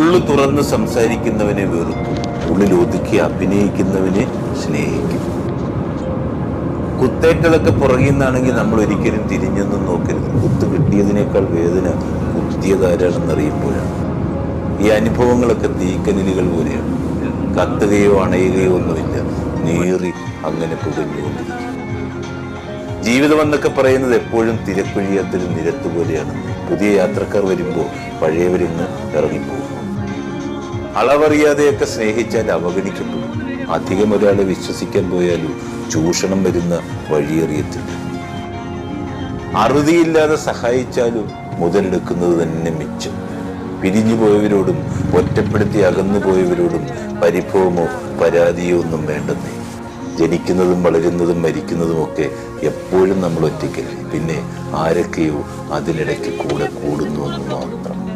ഉള്ളു തുറന്ന് സംസാരിക്കുന്നവനെ വെറുക്കും, ഉള്ളിൽ ഒതുക്കി അഭിനയിക്കുന്നവനെ സ്നേഹിക്കും. കുത്തേറ്റതൊക്കെ പുറകിൽ നിന്നാണെങ്കിൽ നമ്മൾ ഒരിക്കലും തിരിഞ്ഞൊന്നും നോക്കരുത്. കുത്ത് കിട്ടിയതിനേക്കാൾ വേദന കുത്തിയതാരാണെന്നറിയുമ്പോഴാണ്. ഈ അനുഭവങ്ങളൊക്കെ തീക്കനലുകൾ പോലെയാണ്. കത്തുകയോ അണയുകയോ ഒന്നുമില്ല, നീറി അങ്ങനെ പുകഞ്ഞുകൊണ്ടിരിക്കും. ജീവിതം എന്നൊക്കെ പറയുന്നത് എപ്പോഴും തിരക്കൊഴിയാത്തൊരു നിരത്ത് പോലെയാണ്. പുതിയ യാത്രക്കാർ വരുമ്പോൾ പഴയവരിന്ന് ഇറങ്ങിപ്പോകും. അളവറിയാതെയൊക്കെ സ്നേഹിച്ചാൽ അവഗണിക്കപ്പെടും. അധികം ഒരാളെ വിശ്വസിക്കാൻ പോയാലും ചൂഷണം വരുന്ന വഴിയറിയത്തില്ല. അറുതിയില്ലാതെ സഹായിച്ചാലും മുതലെടുക്കുന്നത് തന്നെ മിച്ചം. പിരിഞ്ഞു പോയവരോടും ഒറ്റപ്പെടുത്തി അകന്നു പോയവരോടും പരിഭവമോ പരാതിയോ ഒന്നും വേണ്ടെന്നേ. ജനിക്കുന്നതും വളരുന്നതും മരിക്കുന്നതുമൊക്കെ എപ്പോഴും നമ്മൾ ഒറ്റയ്ക്കല്ലേ. പിന്നെ ആരൊക്കെയോ അതിനിടയ്ക്ക് കൂടെ കൂടുന്നു എന്ന് മാത്രം.